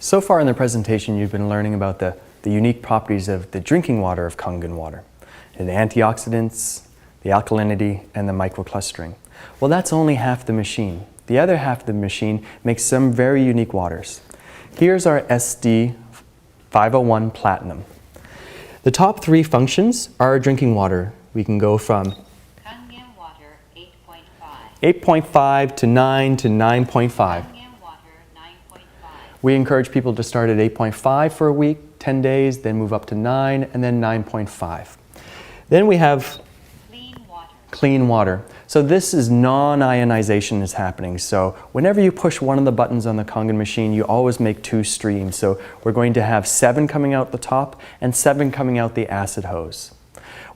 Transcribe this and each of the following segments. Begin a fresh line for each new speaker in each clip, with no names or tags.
So far in the presentation, you've been learning about the unique properties of the drinking water of Kangen water, and the antioxidants, the alkalinity, and the microclustering. Well, that's only half the machine. The other half of the machine makes some very unique waters. Here's our SD 501 Platinum. The top three functions are our drinking water. We can go from
Kangen water 8.5.
8.5 to 9 to 9.5. We encourage people to start at 8.5 for a week, 10 days, then move up to 9, and then 9.5. Then we have clean water. So this is non-ionization is happening. So whenever you push one of the buttons on the Kangen machine, you always make two streams. So we're going to have 7 coming out the top and 7 coming out the acid hose.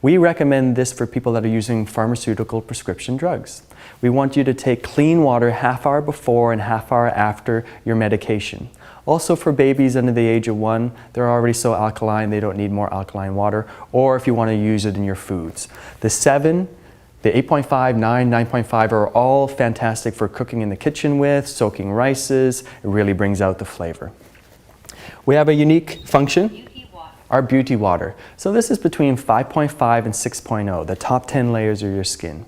We recommend this for people that are using pharmaceutical prescription drugs. We want you to take clean water half hour before and half hour after your medication. Also for babies under the age of 1, they're already so alkaline, they don't need more alkaline water, or if you want to use it in your foods. The 7, the 8.5, 9, 9.5 are all fantastic for cooking in the kitchen with, soaking rices. It really brings out the flavor. We have a unique function. Our beauty water. So this is between 5.5 and 6.0, the top 10 layers of your skin.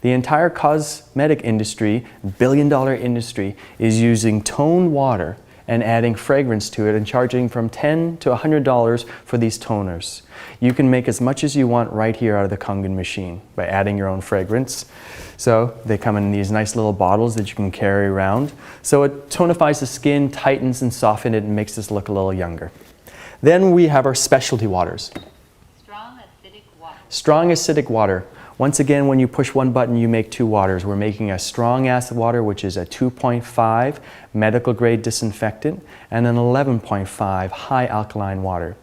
The entire cosmetic industry, billion-dollar industry, is using toned water and adding fragrance to it and charging from $10 to $100 for these toners. You can make as much as you want right here out of the Kangen machine by adding your own fragrance. So they come in these nice little bottles that you can carry around. So it tonifies the skin, tightens and softens it, and makes us look a little younger. Then we have our specialty waters.
Strong acidic water.
Strong acidic water. Once again, when you push one button, you make 2 waters. We're making a strong acid water, which is a 2.5 medical grade disinfectant, and an 11.5 high alkaline water.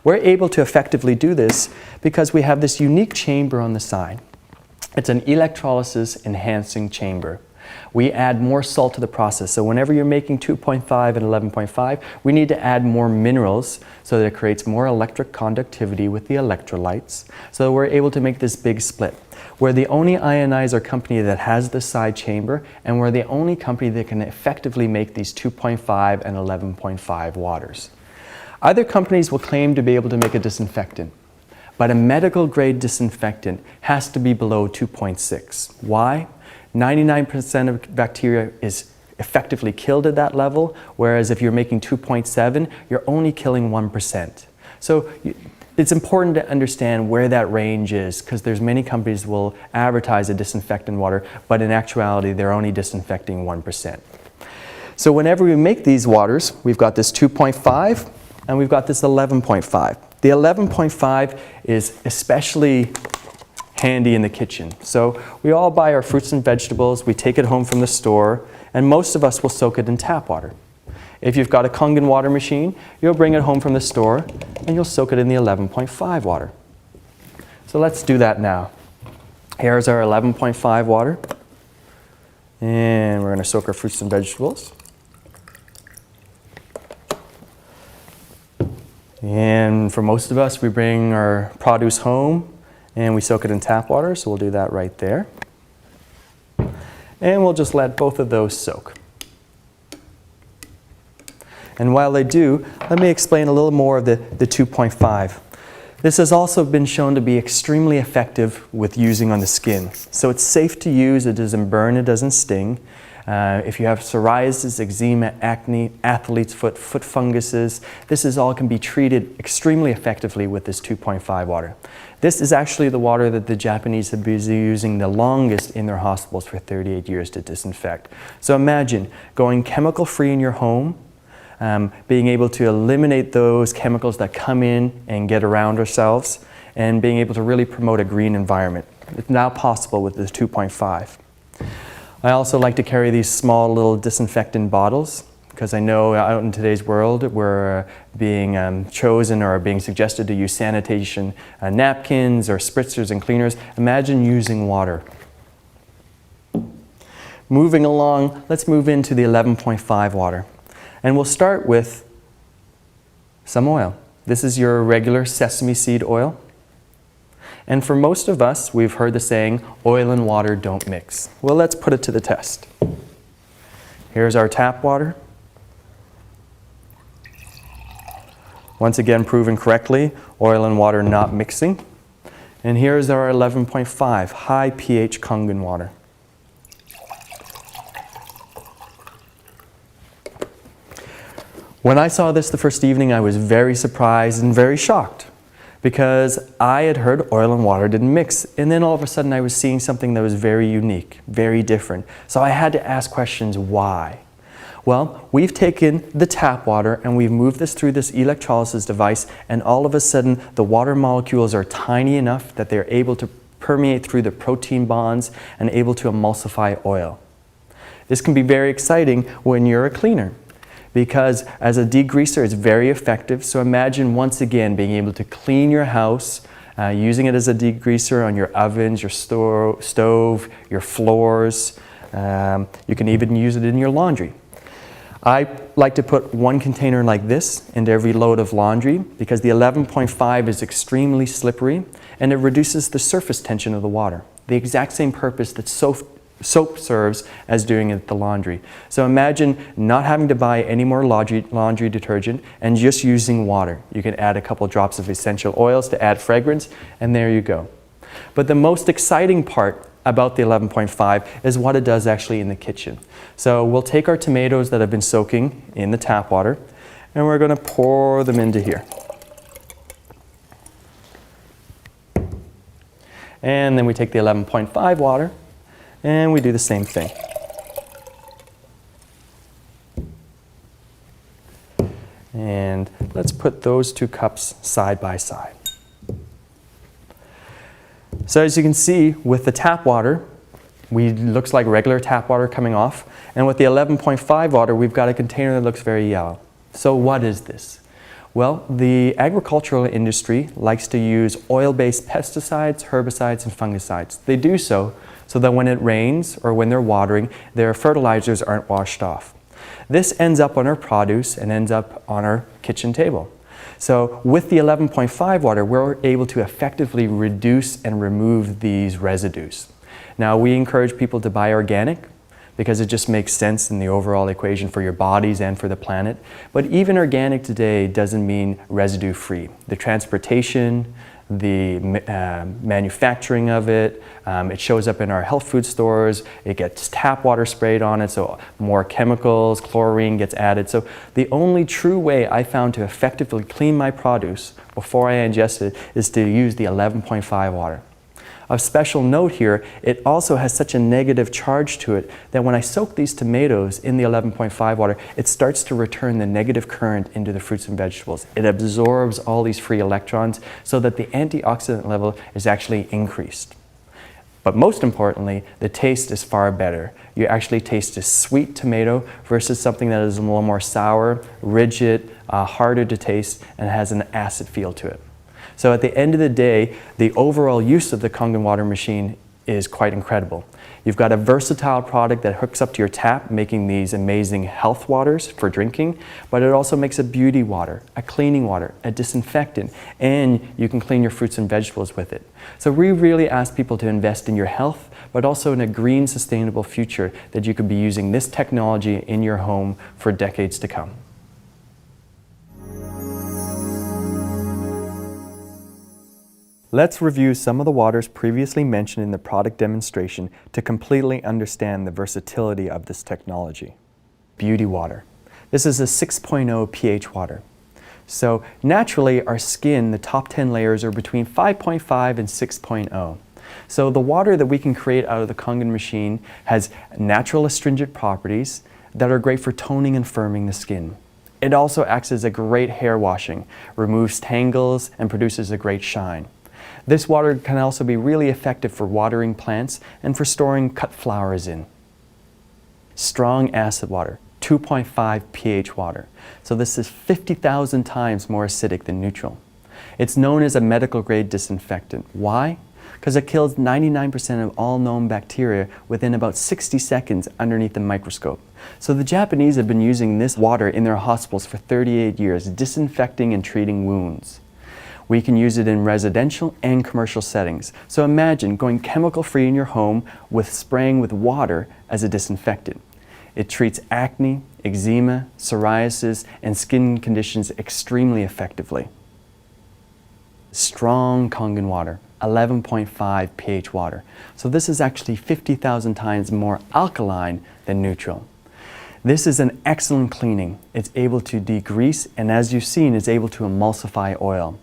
We're able to effectively do this because we have this unique chamber on the side. It's an electrolysis enhancing chamber. We add more salt to the process. So whenever you're making 2.5 and 11.5, we need to add more minerals so that it creates more electric conductivity with the electrolytes. So we're able to make this big split. We're the only ionizer company that has this side chamber, and we're the only company that can effectively make these 2.5 and 11.5 waters. Other companies will claim to be able to make a disinfectant, but a medical grade disinfectant has to be below 2.6. Why? 99% of bacteria is effectively killed at that level, whereas if you're making 2.7, you're only killing 1%. So it's important to understand where that range is, because there's many companies will advertise a disinfectant water, but in actuality, they're only disinfecting 1%. So whenever we make these waters, we've got this 2.5 and we've got this 11.5. The 11.5 is especially handy in the kitchen. So we all buy our fruits and vegetables, we take it home from the store, and most of us will soak it in tap water. If you've got a Kangen water machine, you'll bring it home from the store and you'll soak it in the 11.5 water. So let's do that now. Here's our 11.5 water, and we're going to soak our fruits and vegetables. And for most of us, we bring our produce home and we soak it in tap water, so we'll do that right there. And we'll just let both of those soak. And while they do, let me explain a little more of the 2.5. This has also been shown to be extremely effective with using on the skin. So it's safe to use, it doesn't burn, it doesn't sting. If you have psoriasis, eczema, acne, athlete's foot, foot funguses, this all can be treated extremely effectively with this 2.5 water. This is actually the water that the Japanese have been using the longest in their hospitals for 38 years to disinfect. So imagine going chemical free in your home, being able to eliminate those chemicals that come in and get around ourselves, and being able to really promote a green environment. It's now possible with this 2.5. I also like to carry these small little disinfectant bottles, because I know out in today's world we're being chosen or being suggested to use sanitation napkins or spritzers and cleaners. Imagine using water. Moving along, let's move into the 11.5 water. And we'll start with some oil. This is your regular sesame seed oil. And for most of us, we've heard the saying, oil and water don't mix. Well, let's put it to the test. Here's our tap water. Once again, proven correctly, oil and water not mixing. And here's our 11.5 high pH Kangen water. When I saw this the first evening, I was very surprised and very shocked because I had heard oil and water didn't mix. And then all of a sudden I was seeing something that was very unique, very different. So I had to ask questions, why? Well, we've taken the tap water and we've moved this through this electrolysis device, and all of a sudden the water molecules are tiny enough that they're able to permeate through the protein bonds and able to emulsify oil. This can be very exciting when you're a cleaner, because as a degreaser it's very effective. So imagine once again being able to clean your house, using it as a degreaser on your ovens, your stove, your floors. You can even use it in your laundry. I like to put one container like this into every load of laundry because the 11.5 is extremely slippery and it reduces the surface tension of the water. The exact same purpose that soap serves as doing it at the laundry. So imagine not having to buy any more laundry detergent and just using water. You can add a couple drops of essential oils to add fragrance, and there you go. But the most exciting part about the 11.5 is what it does actually in the kitchen. So we'll take our tomatoes that have been soaking in the tap water and we're going to pour them into here. And then we take the 11.5 water and we do the same thing. And let's put those two cups side by side. So as you can see, with the tap water, looks like regular tap water coming off. And with the 11.5 water, we've got a container that looks very yellow. So what is this? Well, the agricultural industry likes to use oil-based pesticides, herbicides, and fungicides. They do so that when it rains or when they're watering, their fertilizers aren't washed off. This ends up on our produce and ends up on our kitchen table. So with the 11.5 water, we're able to effectively reduce and remove these residues. Now, we encourage people to buy organic because it just makes sense in the overall equation for your bodies and for the planet. But even organic today doesn't mean residue-free. The transportation, the manufacturing of it, it shows up in our health food stores, it gets tap water sprayed on it, so more chemicals, chlorine gets added. So the only true way I found to effectively clean my produce before I ingest it is to use the 11.5 water. Of special note here, it also has such a negative charge to it that when I soak these tomatoes in the 11.5 water, it starts to return the negative current into the fruits and vegetables. It absorbs all these free electrons so that the antioxidant level is actually increased. But most importantly, the taste is far better. You actually taste a sweet tomato versus something that is a little more sour, rigid, harder to taste, and has an acid feel to it. So at the end of the day, the overall use of the Kangen water machine is quite incredible. You've got a versatile product that hooks up to your tap, making these amazing health waters for drinking, but it also makes a beauty water, a cleaning water, a disinfectant, and you can clean your fruits and vegetables with it. So we really ask people to invest in your health, but also in a green, sustainable future that you could be using this technology in your home for decades to come. Let's review some of the waters previously mentioned in the product demonstration to completely understand the versatility of this technology. Beauty water. This is a 6.0 pH water. So naturally our skin, the top 10 layers are between 5.5 and 6.0. So the water that we can create out of the Kangen machine has natural astringent properties that are great for toning and firming the skin. It also acts as a great hair washing, removes tangles, and produces a great shine. This water can also be really effective for watering plants and for storing cut flowers in. Strong acid water, 2.5 pH water. So this is 50,000 times more acidic than neutral. It's known as a medical grade disinfectant. Why? Because it kills 99% of all known bacteria within about 60 seconds underneath the microscope. So the Japanese have been using this water in their hospitals for 38 years, disinfecting and treating wounds. We can use it in residential and commercial settings. So imagine going chemical-free in your home with spraying with water as a disinfectant. It treats acne, eczema, psoriasis, and skin conditions extremely effectively. Strong Kangen water, 11.5 pH water. So this is actually 50,000 times more alkaline than neutral. This is an excellent cleaning. It's able to degrease, and as you've seen, it's able to emulsify oil.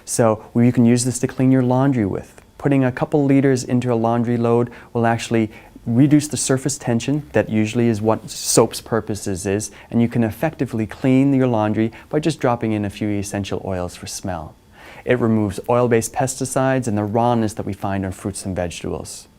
So you can use this to clean your laundry with. Putting a couple liters into a laundry load will actually reduce the surface tension. That usually is what soap's purposes is, and you can effectively clean your laundry by just dropping in a few essential oils for smell. It removes oil-based pesticides and the rawness that we find on fruits and vegetables.